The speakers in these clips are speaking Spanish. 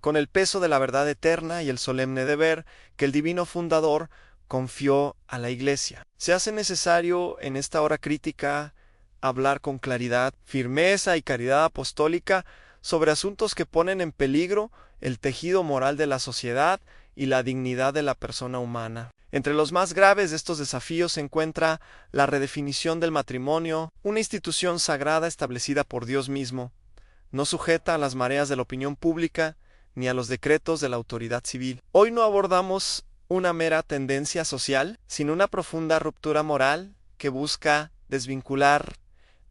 con el peso de la verdad eterna y el solemne deber que el divino fundador confió a la Iglesia. Se hace necesario en esta hora crítica hablar con claridad, firmeza y caridad apostólica sobre asuntos que ponen en peligro el tejido moral de la sociedad y la dignidad de la persona humana. Entre los más graves de estos desafíos se encuentra la redefinición del matrimonio, una institución sagrada establecida por Dios mismo, no sujeta a las mareas de la opinión pública ni a los decretos de la autoridad civil. Hoy no abordamos una mera tendencia social, sino una profunda ruptura moral que busca desvincular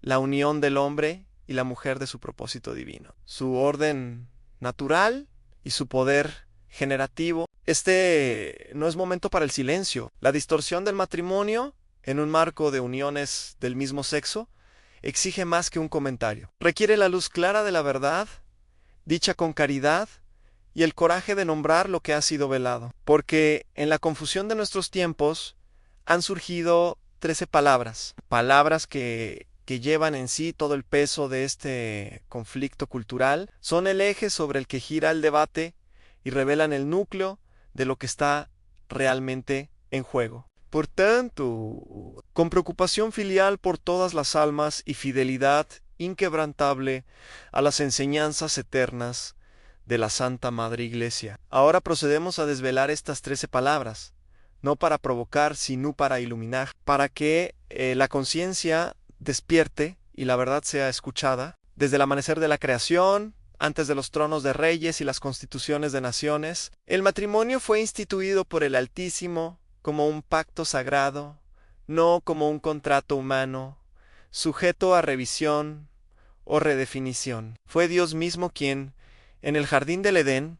la unión del hombre y la mujer de su propósito divino, su orden natural y su poder generativo. Este no es momento para el silencio. La distorsión del matrimonio en un marco de uniones del mismo sexo exige más que un comentario. Requiere la luz clara de la verdad, dicha con caridad, y el coraje de nombrar lo que ha sido velado. Porque en la confusión de nuestros tiempos han surgido 13 palabras que llevan en sí todo el peso de este conflicto cultural, son el eje sobre el que gira el debate y revelan el núcleo de lo que está realmente en juego. Por tanto, con preocupación filial por todas las almas y fidelidad inquebrantable a las enseñanzas eternas de la Santa Madre Iglesia, ahora procedemos a desvelar estas 13 palabras, no para provocar, sino para iluminar, para que la conciencia despierte y la verdad sea escuchada, desde el amanecer de la creación, antes de los tronos de reyes y las constituciones de naciones. El matrimonio fue instituido por el Altísimo como un pacto sagrado, no como un contrato humano, sujeto a revisión o redefinición. Fue Dios mismo quien, en el jardín del Edén,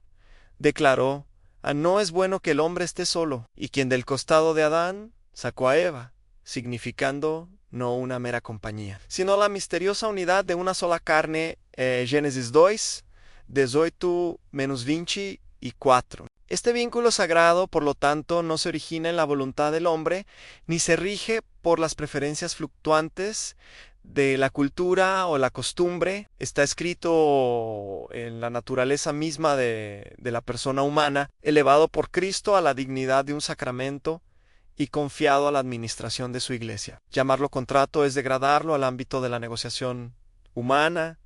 declaró: no es bueno que el hombre esté solo, y quien del costado de Adán sacó a Eva, significando no una mera compañía, sino la misteriosa unidad de una sola carne, Génesis 2, 18-20 y 4. Este vínculo sagrado, por lo tanto, no se origina en la voluntad del hombre, ni se rige por las preferencias fluctuantes de la cultura o la costumbre. Está escrito en la naturaleza misma de la persona humana, elevado por Cristo a la dignidad de un sacramento y confiado a la administración de su Iglesia. Llamarlo contrato es degradarlo al ámbito de la negociación humana,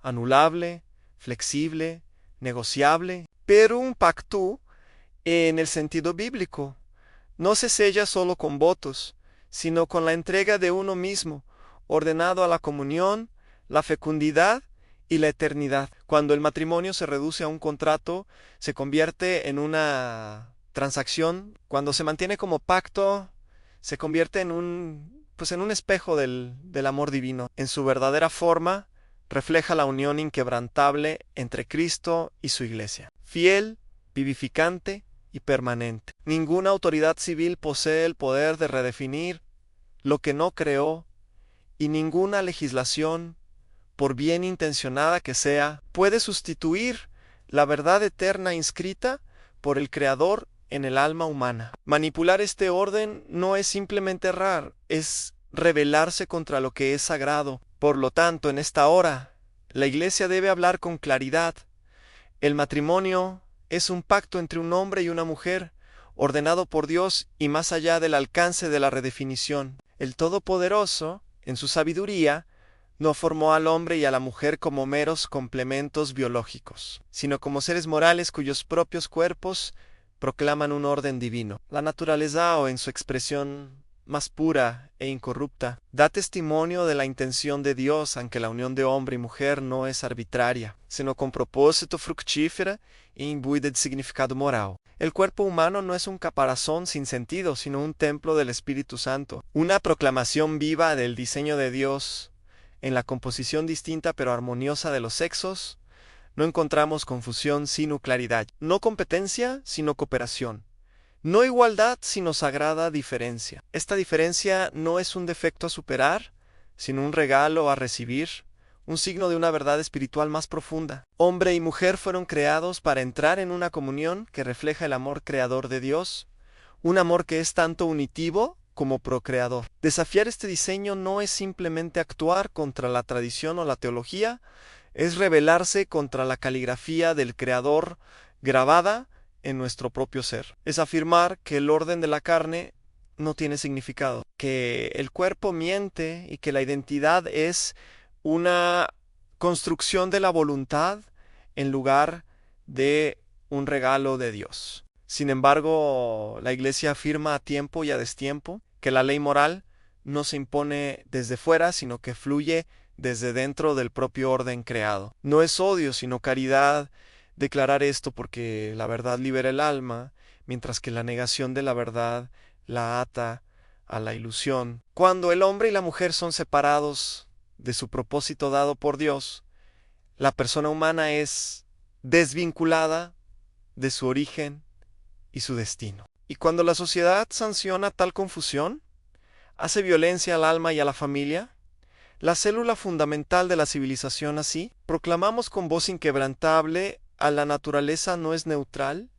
anulable, flexible, negociable. Pero un pacto, en el sentido bíblico, no se sella solo con votos, sino con la entrega de uno mismo, ordenado a la comunión, la fecundidad y la eternidad. Cuando el matrimonio se reduce a un contrato, se convierte en una transacción. Cuando se mantiene como pacto, se convierte en un espejo del amor divino. En su verdadera forma, refleja la unión inquebrantable entre Cristo y su Iglesia, fiel, vivificante y permanente. Ninguna autoridad civil posee el poder de redefinir lo que no creó, y ninguna legislación, por bien intencionada que sea, puede sustituir la verdad eterna inscrita por el Creador en el alma humana. Manipular este orden no es simplemente errar, es rebelarse contra lo que es sagrado. Por lo tanto, en esta hora, la Iglesia debe hablar con claridad. El matrimonio es un pacto entre un hombre y una mujer, ordenado por Dios y más allá del alcance de la redefinición. El Todopoderoso, en su sabiduría, no formó al hombre y a la mujer como meros complementos biológicos, sino como seres morales cuyos propios cuerpos proclaman un orden divino. La naturaleza, o en su expresión más pura e incorrupta, da testimonio de la intención de Dios, aunque la unión de hombre y mujer no es arbitraria, sino con propósito fructífera e imbuida de significado moral. El cuerpo humano no es un caparazón sin sentido, sino un templo del Espíritu Santo, una proclamación viva del diseño de Dios. En la composición distinta pero armoniosa de los sexos, no encontramos confusión sino claridad, no competencia sino cooperación, no igualdad sino sagrada diferencia. Esta diferencia no es un defecto a superar, sino un regalo a recibir, un signo de una verdad espiritual más profunda. Hombre y mujer fueron creados para entrar en una comunión que refleja el amor creador de Dios, un amor que es tanto unitivo como procreador. Desafiar este diseño no es simplemente actuar contra la tradición o la teología, Es rebelarse contra la caligrafía del Creador grabada en nuestro propio ser. Es afirmar que el orden de la carne no tiene significado, que el cuerpo miente y que la identidad es una construcción de la voluntad en lugar de un regalo de Dios. Sin embargo, la Iglesia afirma a tiempo y a destiempo que la ley moral no se impone desde fuera, sino que fluye desde dentro del propio orden creado. No es odio, sino caridad declarar esto, porque la verdad libera el alma, mientras que la negación de la verdad la ata a la ilusión. Cuando el hombre y la mujer son separados de su propósito dado por Dios, la persona humana es desvinculada de su origen y su destino. Y cuando la sociedad sanciona tal confusión, hace violencia al alma y a la familia, la célula fundamental de la civilización así, proclamamos con voz inquebrantable: a la naturaleza no es neutral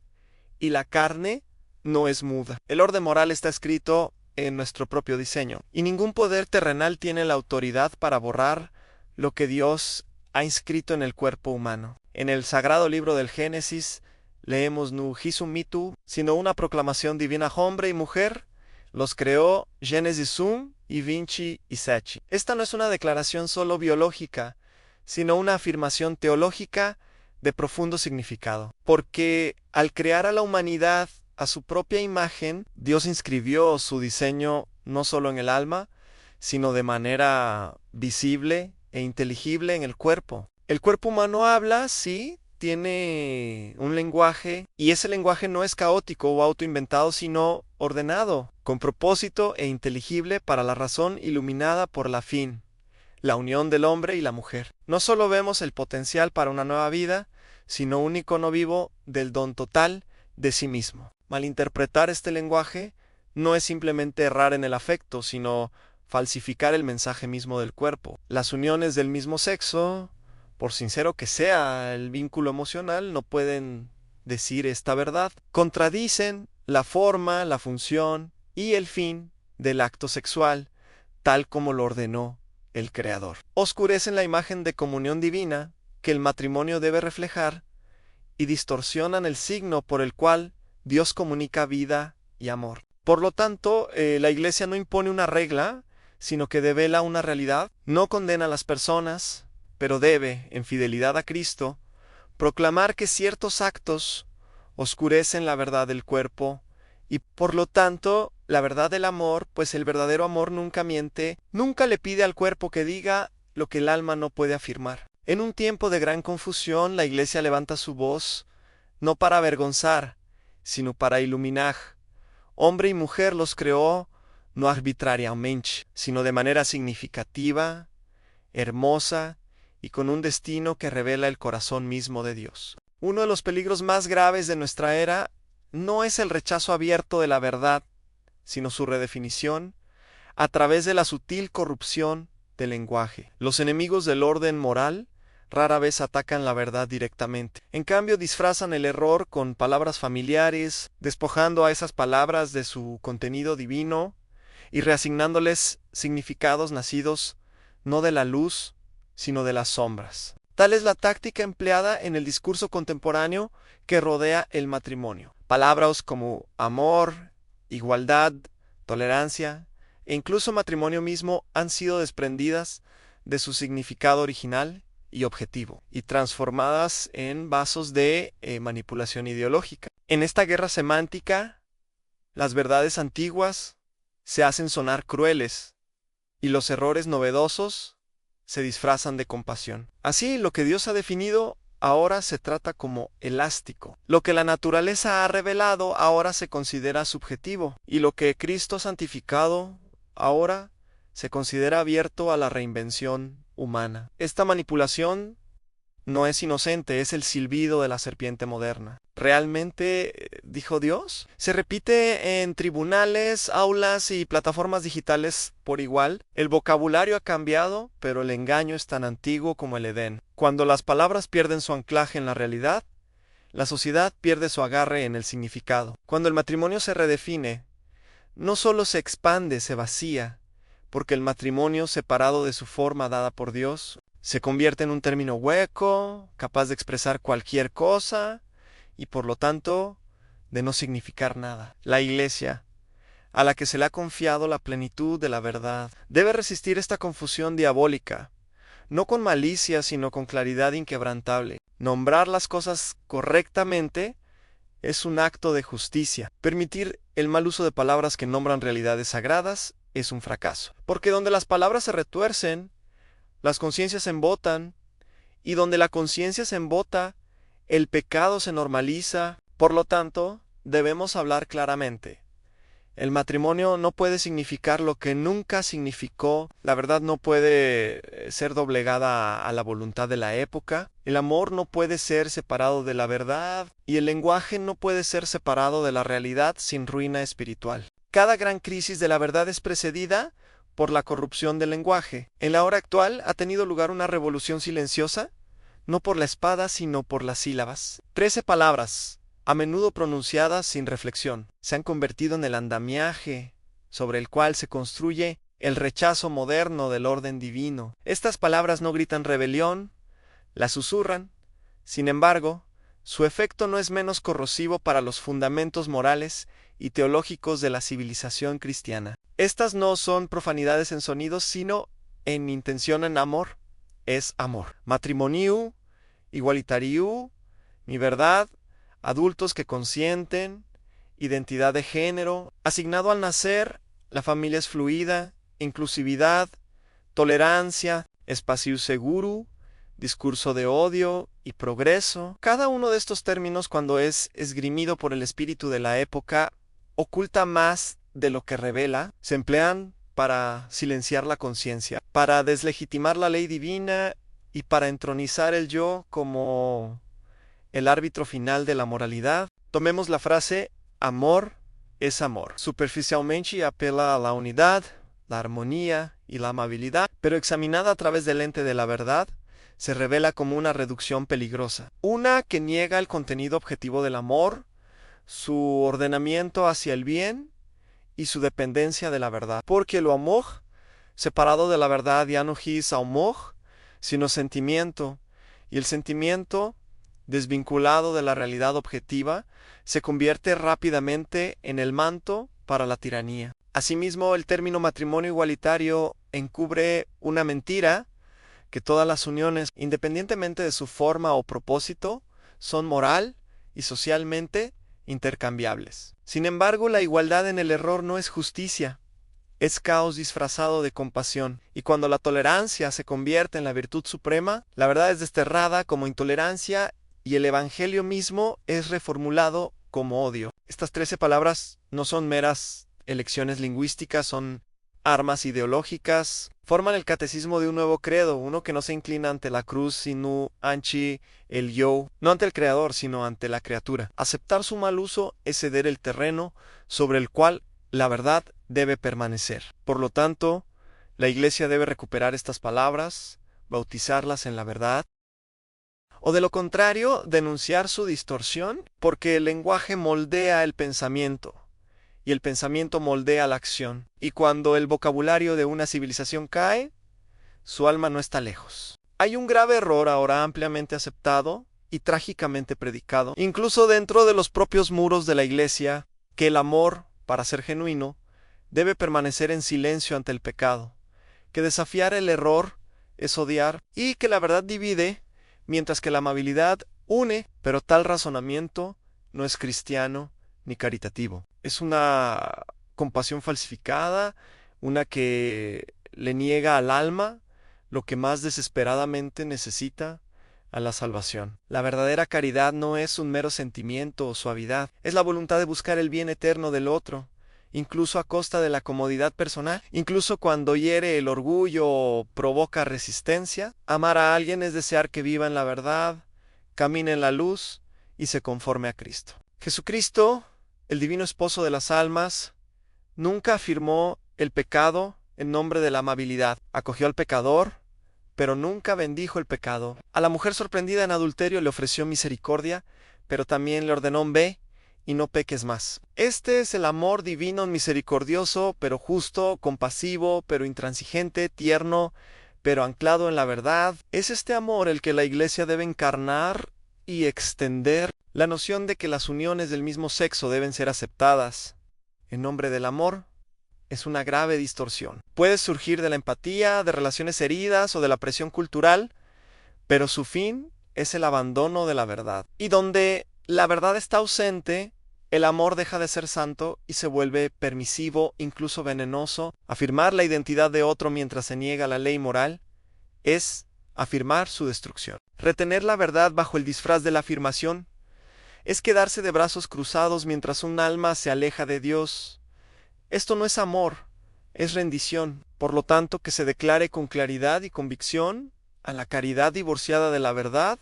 y la carne no es muda. El orden moral está escrito en nuestro propio diseño, y ningún poder terrenal tiene la autoridad para borrar lo que Dios ha inscrito en el cuerpo humano. En el sagrado libro del Génesis leemos Nu hisu mitu, sino una proclamación divina: hombre y mujer los creó Génesis 1 y Vinci y Secchi. Esta no es una declaración solo biológica, sino una afirmación teológica de profundo significado. Porque al crear a la humanidad a su propia imagen, Dios inscribió su diseño no solo en el alma, sino de manera visible e inteligible en el cuerpo. El cuerpo humano habla, sí, tiene un lenguaje, y ese lenguaje no es caótico o autoinventado, sino ordenado, con propósito e inteligible para la razón iluminada por la fin, la unión del hombre y la mujer. No solo vemos el potencial para una nueva vida, sino un icono vivo del don total de sí mismo. Malinterpretar este lenguaje no es simplemente errar en el afecto, sino falsificar el mensaje mismo del cuerpo. Las uniones del mismo sexo, por sincero que sea el vínculo emocional, no pueden decir esta verdad. Contradicen la forma, la función y el fin del acto sexual, tal como lo ordenó el Creador. Oscurecen la imagen de comunión divina que el matrimonio debe reflejar y distorsionan el signo por el cual Dios comunica vida y amor. Por lo tanto, la Iglesia no impone una regla, sino que devela una realidad. No condena a las personas, pero debe, en fidelidad a Cristo, proclamar que ciertos actos oscurecen la verdad del cuerpo y, por lo tanto, la verdad del amor, pues el verdadero amor nunca miente, nunca le pide al cuerpo que diga lo que el alma no puede afirmar. En un tiempo de gran confusión, la Iglesia levanta su voz, no para avergonzar, sino para iluminar. Hombre y mujer los creó no arbitrariamente, sino de manera significativa, hermosa y con un destino que revela el corazón mismo de Dios. Uno de los peligros más graves de nuestra era no es el rechazo abierto de la verdad, sino su redefinición a través de la sutil corrupción del lenguaje. Los enemigos del orden moral rara vez atacan la verdad directamente. En cambio, disfrazan el error con palabras familiares, despojando a esas palabras de su contenido divino y reasignándoles significados nacidos no de la luz, sino de las sombras. Tal es la táctica empleada en el discurso contemporáneo que rodea el matrimonio. Palabras como amor, igualdad, tolerancia e incluso matrimonio mismo han sido desprendidas de su significado original y objetivo, y transformadas en vasos de manipulación ideológica. En esta guerra semántica, las verdades antiguas se hacen sonar crueles, y los errores novedosos se disfrazan de compasión. Así, lo que Dios ha definido ahora se trata como elástico. Lo que la naturaleza ha revelado ahora se considera subjetivo, y lo que Cristo ha santificado ahora se considera abierto a la reinvención humana. Esta manipulación no es inocente, es el silbido de la serpiente moderna. ¿Realmente dijo Dios? Se repite en tribunales, aulas y plataformas digitales por igual. El vocabulario ha cambiado, pero el engaño es tan antiguo como el Edén. Cuando las palabras pierden su anclaje en la realidad, la sociedad pierde su agarre en el significado. Cuando el matrimonio se redefine, no solo se expande, se vacía, porque el matrimonio, separado de su forma dada por Dios, Se convierte en un término hueco, capaz de expresar cualquier cosa y por lo tanto de no significar nada. La Iglesia, a la que se le ha confiado la plenitud de la verdad, debe resistir esta confusión diabólica, no con malicia, sino con claridad inquebrantable. Nombrar las cosas correctamente es un acto de justicia. Permitir el mal uso de palabras que nombran realidades sagradas es un fracaso. Porque donde las palabras se retuercen, las conciencias se embotan, y donde la conciencia se embota, el pecado se normaliza. Por lo tanto, debemos hablar claramente. El matrimonio no puede significar lo que nunca significó. La verdad no puede ser doblegada a la voluntad de la época. El amor no puede ser separado de la verdad. Y el lenguaje no puede ser separado de la realidad sin ruina espiritual. Cada gran crisis de la verdad es precedida por la corrupción del lenguaje. En la hora actual ha tenido lugar una revolución silenciosa, no por la espada, sino por las sílabas. 13 palabras, a menudo pronunciadas sin reflexión, se han convertido en el andamiaje sobre el cual se construye el rechazo moderno del orden divino. Estas palabras no gritan rebelión, las susurran. Sin embargo, su efecto no es menos corrosivo para los fundamentos morales y teológicos de la civilización cristiana. Estas no son profanidades en sonidos, sino en intención en amor. Es amor. Matrimoniu, igualitariu, mi verdad, adultos que consienten, identidad de género, asignado al nacer, la familia es fluida, inclusividad, tolerancia, espacio seguro, discurso de odio y progreso. Cada uno de estos términos, cuando es esgrimido por el espíritu de la época, oculta más de lo que revela. Se emplean para silenciar la conciencia, para deslegitimar la ley divina y para entronizar el yo como el árbitro final de la moralidad. Tomemos la frase amor es amor. Superficialmente apela a la unidad, la armonía y la amabilidad, pero examinada a través del lente de la verdad, se revela como una reducción peligrosa. Una que niega el contenido objetivo del amor, su ordenamiento hacia el bien y su dependencia de la verdad. Porque lo amor, separado de la verdad, ya no es amor, sino sentimiento, y el sentimiento, desvinculado de la realidad objetiva, se convierte rápidamente en el manto para la tiranía. Asimismo, el término matrimonio igualitario encubre una mentira, que todas las uniones, independientemente de su forma o propósito, son moral y socialmente intercambiables. Sin embargo, la igualdad en el error no es justicia, es caos disfrazado de compasión, y cuando la tolerancia se convierte en la virtud suprema, la verdad es desterrada como intolerancia y el evangelio mismo es reformulado como odio. Estas 13 palabras no son meras elecciones lingüísticas, son armas ideológicas, forman el catecismo de un nuevo credo, uno que no se inclina ante la cruz, sino ante el yo, no ante el creador, sino ante la criatura. Aceptar su mal uso es ceder el terreno sobre el cual la verdad debe permanecer. Por lo tanto, la Iglesia debe recuperar estas palabras, bautizarlas en la verdad, o de lo contrario, denunciar su distorsión, porque el lenguaje moldea el pensamiento, y el pensamiento moldea la acción. Y cuando el vocabulario de una civilización cae, su alma no está lejos. Hay un grave error ahora ampliamente aceptado y trágicamente predicado, incluso dentro de los propios muros de la Iglesia, que el amor, para ser genuino, debe permanecer en silencio ante el pecado, que desafiar el error es odiar y que la verdad divide, mientras que la amabilidad une, pero tal razonamiento no es cristiano ni caritativo. Es una compasión falsificada, una que le niega al alma lo que más desesperadamente necesita a la salvación. La verdadera caridad no es un mero sentimiento o suavidad, es la voluntad de buscar el bien eterno del otro, incluso a costa de la comodidad personal, incluso cuando hiere el orgullo o provoca resistencia. Amar a alguien es desear que viva en la verdad, camine en la luz y se conforme a Cristo. Jesucristo, el divino esposo de las almas, nunca afirmó el pecado en nombre de la amabilidad. Acogió al pecador, pero nunca bendijo el pecado. A la mujer sorprendida en adulterio le ofreció misericordia, pero también le ordenó: ve y no peques más. Este es el amor divino misericordioso, pero justo, compasivo, pero intransigente, tierno, pero anclado en la verdad. Es este amor el que la Iglesia debe encarnar y extender. La noción de que las uniones del mismo sexo deben ser aceptadas en nombre del amor es una grave distorsión. Puede surgir de la empatía, de relaciones heridas o de la presión cultural, pero su fin es el abandono de la verdad. Y donde la verdad está ausente, el amor deja de ser santo y se vuelve permisivo, incluso venenoso. Afirmar la identidad de otro mientras se niega la ley moral es afirmar su destrucción. Retener la verdad bajo el disfraz de la afirmación es quedarse de brazos cruzados mientras un alma se aleja de Dios. Esto no es amor, es rendición. Por lo tanto, que se declare con claridad y convicción a la caridad divorciada de la verdad.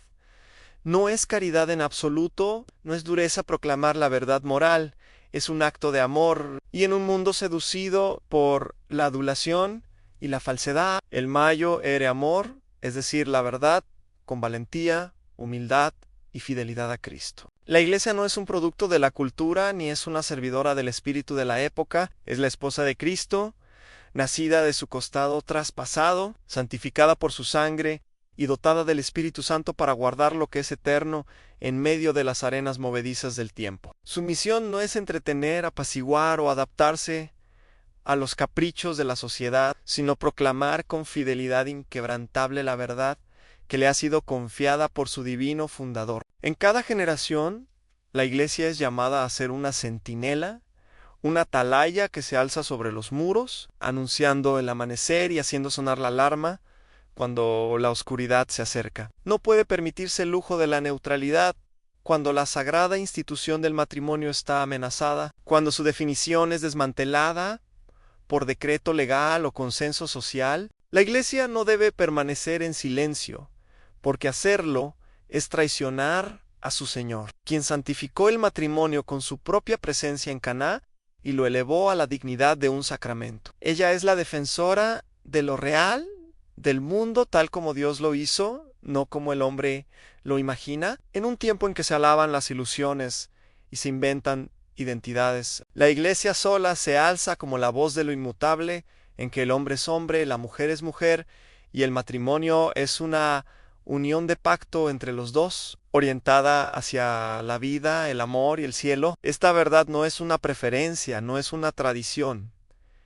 No es caridad en absoluto, no es dureza proclamar la verdad moral, es un acto de amor. Y en un mundo seducido por la adulación y la falsedad, el mayo ere amor, es decir, la verdad, con valentía, humildad y fidelidad a Cristo. La Iglesia no es un producto de la cultura, ni es una servidora del espíritu de la época, es la esposa de Cristo, nacida de su costado traspasado, santificada por su sangre, y dotada del Espíritu Santo para guardar lo que es eterno en medio de las arenas movedizas del tiempo. Su misión no es entretener, apaciguar o adaptarse a los caprichos de la sociedad, sino proclamar con fidelidad inquebrantable la verdad que le ha sido confiada por su divino fundador. En cada generación, la Iglesia es llamada a ser una centinela, una atalaya que se alza sobre los muros, anunciando el amanecer y haciendo sonar la alarma cuando la oscuridad se acerca. No puede permitirse el lujo de la neutralidad cuando la sagrada institución del matrimonio está amenazada, cuando su definición es desmantelada por decreto legal o consenso social. La Iglesia no debe permanecer en silencio, porque hacerlo es traicionar a su Señor, quien santificó el matrimonio con su propia presencia en Caná y lo elevó a la dignidad de un sacramento. Ella es la defensora de lo real, del mundo tal como Dios lo hizo, no como el hombre lo imagina, en un tiempo en que se alaban las ilusiones y se inventan identidades. La Iglesia sola se alza como la voz de lo inmutable, en que el hombre es hombre, la mujer es mujer, y el matrimonio es una unión de pacto entre los dos, orientada hacia la vida, el amor y el cielo. Esta verdad no es una preferencia, no es una tradición,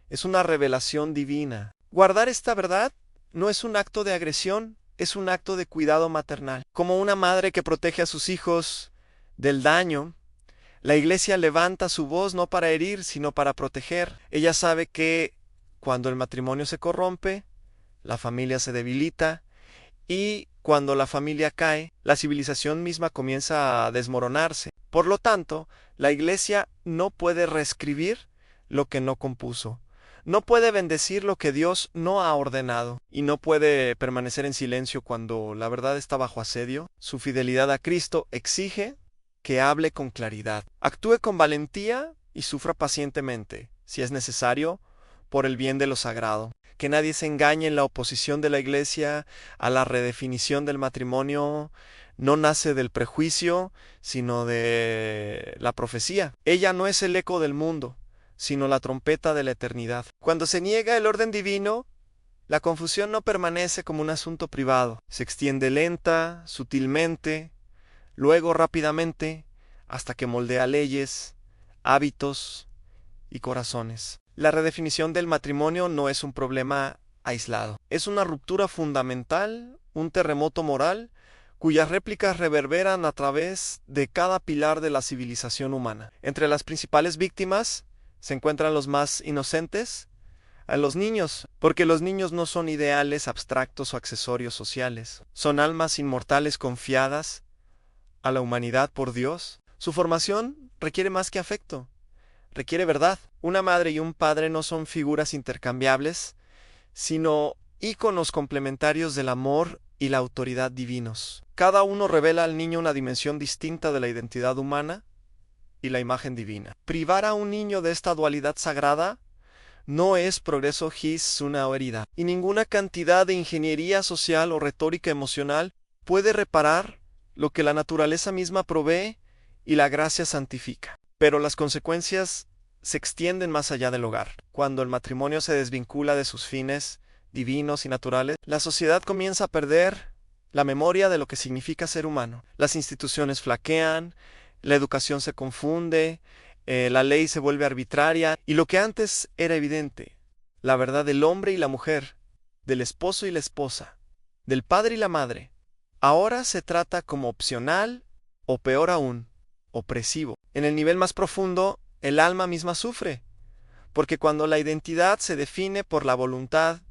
es una revelación divina. Guardar esta verdad no es un acto de agresión, es un acto de cuidado maternal. Como una madre que protege a sus hijos del daño, la Iglesia levanta su voz no para herir, sino para proteger. Ella sabe que cuando el matrimonio se corrompe, la familia se debilita, y cuando la familia cae, la civilización misma comienza a desmoronarse. Por lo tanto, la Iglesia no puede reescribir lo que no compuso. No puede bendecir lo que Dios no ha ordenado, y no puede permanecer en silencio cuando la verdad está bajo asedio. Su fidelidad a Cristo exige que hable con claridad, actúe con valentía y sufra pacientemente, si es necesario, por el bien de lo sagrado. Que nadie se engañe en la oposición de la Iglesia a la redefinición del matrimonio. No nace del prejuicio, sino de la profecía. Ella no es el eco del mundo, sino la trompeta de la eternidad. Cuando se niega el orden divino, la confusión no permanece como un asunto privado. Se extiende lenta, sutilmente, luego rápidamente, hasta que moldea leyes, hábitos y corazones. La redefinición del matrimonio no es un problema aislado. Es una ruptura fundamental, un terremoto moral, cuyas réplicas reverberan a través de cada pilar de la civilización humana. Entre las principales víctimas se encuentran los más inocentes, a los niños, porque los niños no son ideales abstractos o accesorios sociales. Son almas inmortales confiadas a la humanidad por Dios. Su formación requiere más que afecto, requiere verdad. Una madre y un padre no son figuras intercambiables, sino íconos complementarios del amor y la autoridad divinos. Cada uno revela al niño una dimensión distinta de la identidad humana y la imagen divina. Privar a un niño de esta dualidad sagrada no es progreso his suna o herida, y ninguna cantidad de ingeniería social o retórica emocional puede reparar lo que la naturaleza misma provee y la gracia santifica. Pero las consecuencias se extienden más allá del hogar. Cuando el matrimonio se desvincula de sus fines divinos y naturales, la sociedad comienza a perder la memoria de lo que significa ser humano. Las instituciones flaquean, la educación se confunde, la ley se vuelve arbitraria, y lo que antes era evidente, la verdad del hombre y la mujer, del esposo y la esposa, del padre y la madre, ahora se trata como opcional o peor aún, opresivo. En el nivel más profundo, el alma misma sufre, porque cuando la identidad se define por la voluntad,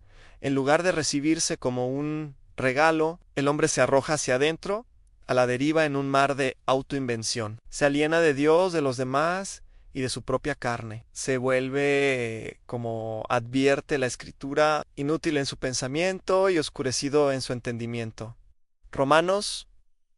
en lugar de recibirse como un regalo, el hombre se arroja hacia adentro, a la deriva en un mar de autoinvención. Se aliena de Dios, de los demás y de su propia carne. Se vuelve, como advierte la Escritura, inútil en su pensamiento y oscurecido en su entendimiento. Romanos,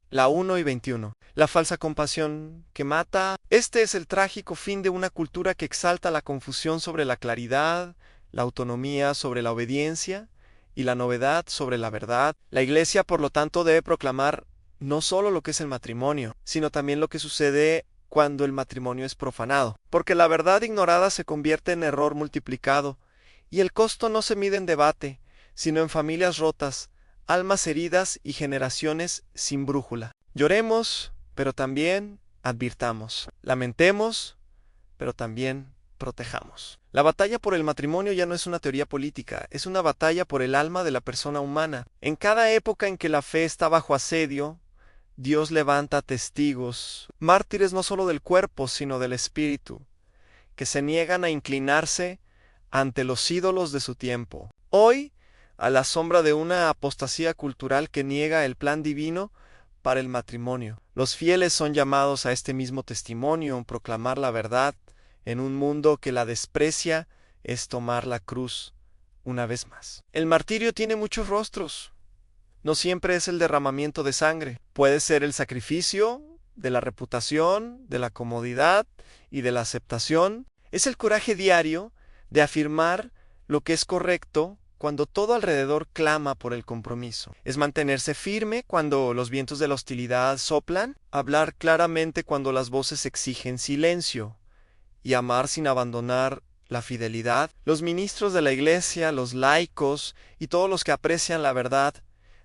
la 1 y 21. La falsa compasión que mata. Este es el trágico fin de una cultura que exalta la confusión sobre la claridad, la autonomía sobre la obediencia y la novedad sobre la verdad. La Iglesia, por lo tanto, debe proclamar no solo lo que es el matrimonio, sino también lo que sucede cuando el matrimonio es profanado. Porque la verdad ignorada se convierte en error multiplicado, y el costo no se mide en debate, sino en familias rotas, almas heridas y generaciones sin brújula. Lloremos, pero también advirtamos. Lamentemos, pero también protejamos. La batalla por el matrimonio ya no es una teoría política, es una batalla por el alma de la persona humana. En cada época en que la fe está bajo asedio, Dios levanta testigos, mártires no solo del cuerpo, sino del espíritu, que se niegan a inclinarse ante los ídolos de su tiempo. Hoy, a la sombra de una apostasía cultural que niega el plan divino para el matrimonio, los fieles son llamados a este mismo testimonio, proclamar la verdad en un mundo que la desprecia, es tomar la cruz una vez más. El martirio tiene muchos rostros. No siempre es el derramamiento de sangre. Puede ser el sacrificio de la reputación, de la comodidad y de la aceptación. Es el coraje diario de afirmar lo que es correcto cuando todo alrededor clama por el compromiso. Es mantenerse firme cuando los vientos de la hostilidad soplan, hablar claramente cuando las voces exigen silencio y amar sin abandonar la fidelidad. Los ministros de la Iglesia, los laicos y todos los que aprecian la verdad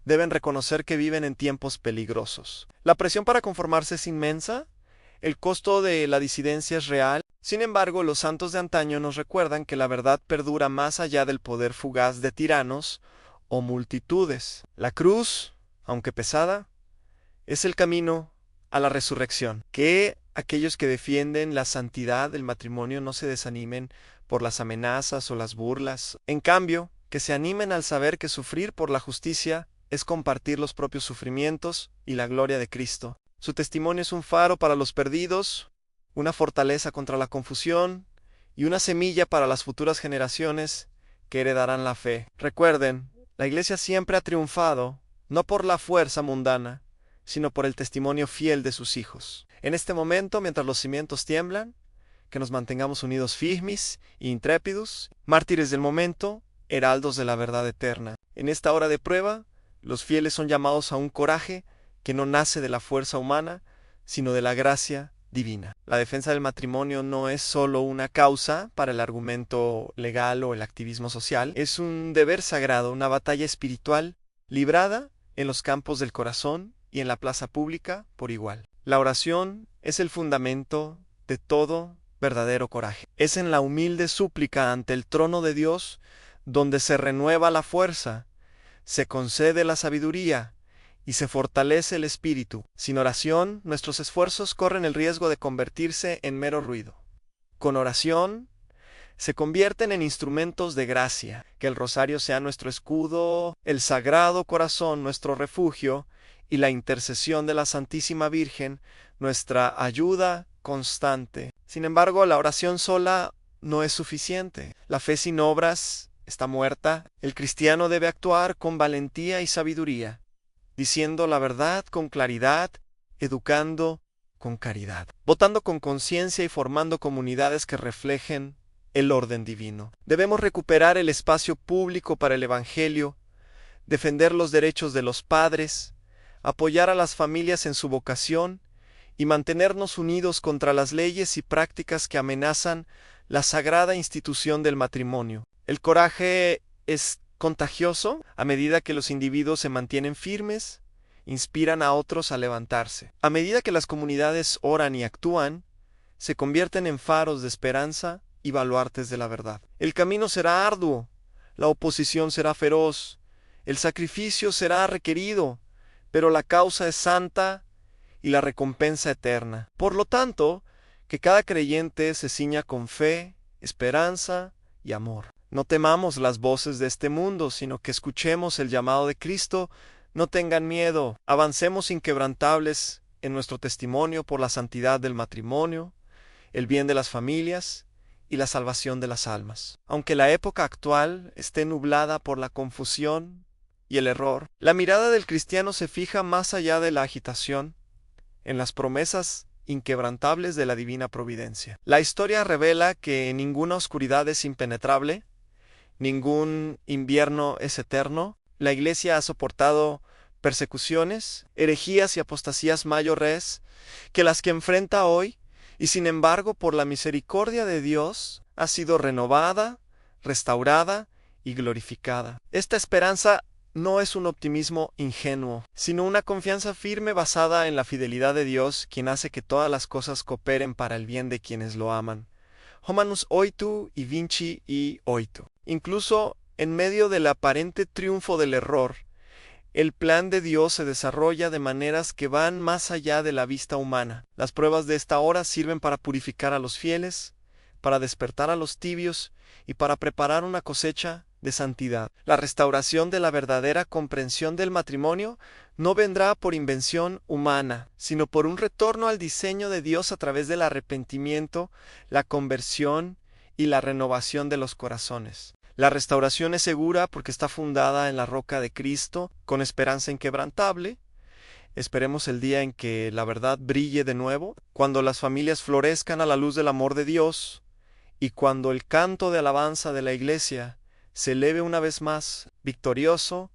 deben reconocer que viven en tiempos peligrosos. La presión para conformarse es inmensa, el costo de la disidencia es real. Sin embargo, los santos de antaño nos recuerdan que la verdad perdura más allá del poder fugaz de tiranos o multitudes. La cruz, aunque pesada, es el camino a la resurrección. Que aquellos que defienden la santidad del matrimonio no se desanimen por las amenazas o las burlas. En cambio, que se animen al saber que sufrir por la justicia es compartir los propios sufrimientos y la gloria de Cristo. Su testimonio es un faro para los perdidos, una fortaleza contra la confusión y una semilla para las futuras generaciones que heredarán la fe. Recuerden, la Iglesia siempre ha triunfado, no por la fuerza mundana, sino por el testimonio fiel de sus hijos. En este momento, mientras los cimientos tiemblan, que nos mantengamos unidos firmes e intrépidos, mártires del momento, heraldos de la verdad eterna. En esta hora de prueba, los fieles son llamados a un coraje que no nace de la fuerza humana, sino de la gracia divina. La defensa del matrimonio no es solo una causa para el argumento legal o el activismo social, es un deber sagrado, una batalla espiritual librada en los campos del corazón y en la plaza pública por igual. La oración es el fundamento de todo verdadero coraje. Es en la humilde súplica ante el trono de Dios donde se renueva la fuerza, se concede la sabiduría y se fortalece el espíritu. Sin oración, nuestros esfuerzos corren el riesgo de convertirse en mero ruido. Con oración, se convierten en instrumentos de gracia. Que el rosario sea nuestro escudo, el Sagrado Corazón nuestro refugio y la intercesión de la Santísima Virgen nuestra ayuda constante. Sin embargo, la oración sola no es suficiente. La fe sin obras está muerta. El cristiano debe actuar con valentía y sabiduría, diciendo la verdad con claridad, educando con caridad, votando con conciencia y formando comunidades que reflejen el orden divino. Debemos recuperar el espacio público para el Evangelio, defender los derechos de los padres, apoyar a las familias en su vocación y mantenernos unidos contra las leyes y prácticas que amenazan la sagrada institución del matrimonio. El coraje es contagioso a medida que los individuos se mantienen firmes, inspiran a otros a levantarse. A medida que las comunidades oran y actúan, se convierten en faros de esperanza y baluartes de la verdad. El camino será arduo, la oposición será feroz, el sacrificio será requerido, pero la causa es santa y la recompensa eterna. Por lo tanto, que cada creyente se ciña con fe, esperanza y amor. No temamos las voces de este mundo, sino que escuchemos el llamado de Cristo. No tengan miedo, avancemos inquebrantables en nuestro testimonio por la santidad del matrimonio, el bien de las familias y la salvación de las almas. Aunque la época actual esté nublada por la confusión y el error, la mirada del cristiano se fija más allá de la agitación, en las promesas inquebrantables de la divina providencia. La historia revela que ninguna oscuridad es impenetrable, ningún invierno es eterno. La Iglesia ha soportado persecuciones, herejías y apostasías mayores que las que enfrenta hoy, y sin embargo, por la misericordia de Dios, ha sido renovada, restaurada y glorificada. Esta esperanza no es un optimismo ingenuo, sino una confianza firme basada en la fidelidad de Dios, quien hace que todas las cosas cooperen para el bien de quienes lo aman. Homanus oitu y vinci y oitu. Incluso en medio del aparente triunfo del error, el plan de Dios se desarrolla de maneras que van más allá de la vista humana. Las pruebas de esta hora sirven para purificar a los fieles, para despertar a los tibios y para preparar una cosecha de santidad. La restauración de la verdadera comprensión del matrimonio no vendrá por invención humana, sino por un retorno al diseño de Dios a través del arrepentimiento, la conversión y la renovación de los corazones. La restauración es segura porque está fundada en la roca de Cristo, con esperanza inquebrantable. Esperemos el día en que la verdad brille de nuevo, cuando las familias florezcan a la luz del amor de Dios, y cuando el canto de alabanza de la Iglesia se eleve una vez más, victorioso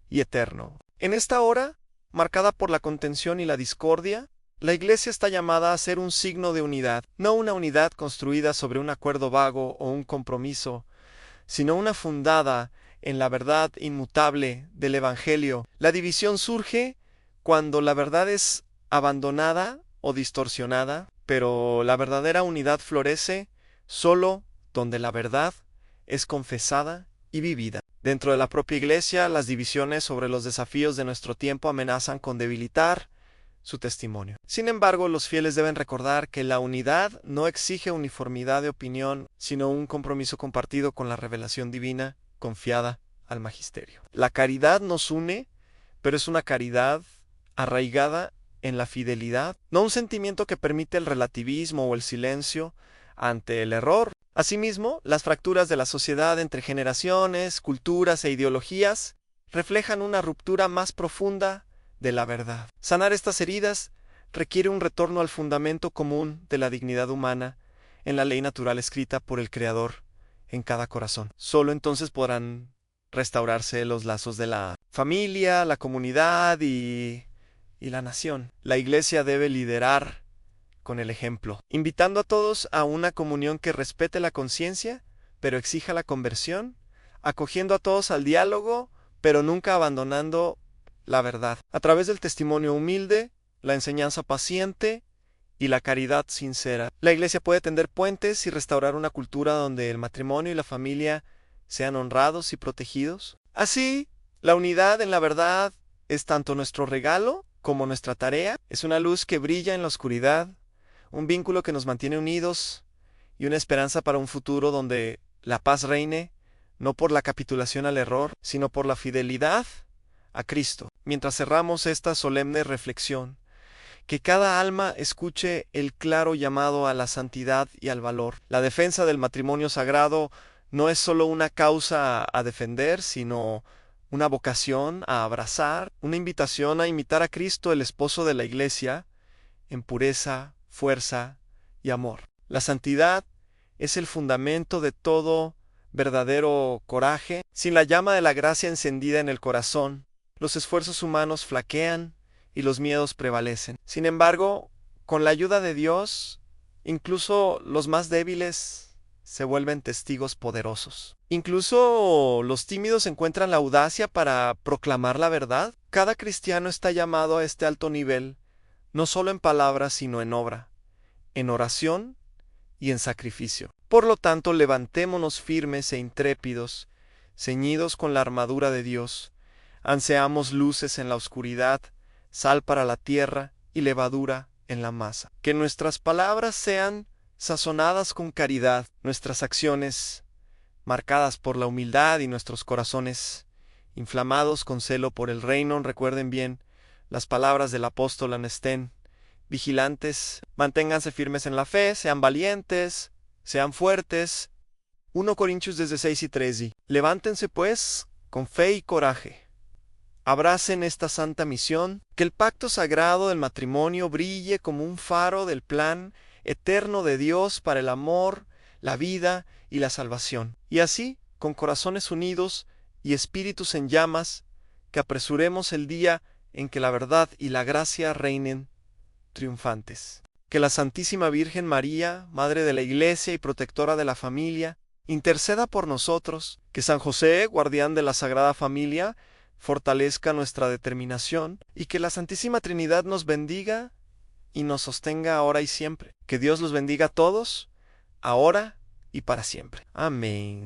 y eterno. En esta hora, marcada por la contención y la discordia, la Iglesia está llamada a ser un signo de unidad, no una unidad construida sobre un acuerdo vago o un compromiso, sino una fundada en la verdad inmutable del Evangelio. La división surge cuando la verdad es abandonada o distorsionada, pero la verdadera unidad florece solo donde la verdad es confesada y vivida. Dentro de la propia Iglesia, las divisiones sobre los desafíos de nuestro tiempo amenazan con debilitar su testimonio. Sin embargo, los fieles deben recordar que la unidad no exige uniformidad de opinión, sino un compromiso compartido con la revelación divina confiada al magisterio. La caridad nos une, pero es una caridad arraigada en la fidelidad, no un sentimiento que permite el relativismo o el silencio ante el error. Asimismo, las fracturas de la sociedad entre generaciones, culturas e ideologías reflejan una ruptura más profunda de la verdad. Sanar estas heridas requiere un retorno al fundamento común de la dignidad humana en la ley natural escrita por el Creador en cada corazón. Solo entonces podrán restaurarse los lazos de la familia, la comunidad y la nación. La Iglesia debe liderar con el ejemplo, invitando a todos a una comunión que respete la conciencia, pero exija la conversión, acogiendo a todos al diálogo, pero nunca abandonando la verdad. A través del testimonio humilde, la enseñanza paciente y la caridad sincera, la Iglesia puede tender puentes y restaurar una cultura donde el matrimonio y la familia sean honrados y protegidos. Así, la unidad en la verdad es tanto nuestro regalo como nuestra tarea. Es una luz que brilla en la oscuridad, un vínculo que nos mantiene unidos y una esperanza para un futuro donde la paz reine, no por la capitulación al error, sino por la fidelidad a Cristo. Mientras cerramos esta solemne reflexión, que cada alma escuche el claro llamado a la santidad y al valor. La defensa del matrimonio sagrado no es solo una causa a defender, sino una vocación a abrazar, una invitación a imitar a Cristo, el esposo de la Iglesia, en pureza, fuerza y amor. La santidad es el fundamento de todo verdadero coraje. Sin la llama de la gracia encendida en el corazón, los esfuerzos humanos flaquean y los miedos prevalecen. Sin embargo, con la ayuda de Dios, incluso los más débiles se vuelven testigos poderosos. Incluso los tímidos encuentran la audacia para proclamar la verdad. Cada cristiano está llamado a este alto nivel, no solo en palabras, sino en obra, en oración y en sacrificio. Por lo tanto, levantémonos firmes e intrépidos, ceñidos con la armadura de Dios, anseamos luces en la oscuridad, sal para la tierra y levadura en la masa. Que nuestras palabras sean sazonadas con caridad, nuestras acciones marcadas por la humildad y nuestros corazones inflamados con celo por el reino. Recuerden bien las palabras del apóstol Anestén: vigilantes, manténganse firmes en la fe, sean valientes, sean fuertes. 1 Corintios 16 y 13. Levántense pues con fe y coraje. Abracen esta santa misión, que el pacto sagrado del matrimonio brille como un faro del plan eterno de Dios para el amor, la vida y la salvación. Y así, con corazones unidos y espíritus en llamas, que apresuremos el día en que la verdad y la gracia reinen triunfantes. Que la Santísima Virgen María, Madre de la Iglesia y protectora de la familia, interceda por nosotros. Que San José, guardián de la Sagrada Familia, fortalezca nuestra determinación, y que la Santísima Trinidad nos bendiga y nos sostenga ahora y siempre. Que Dios los bendiga a todos, ahora y para siempre. Amén.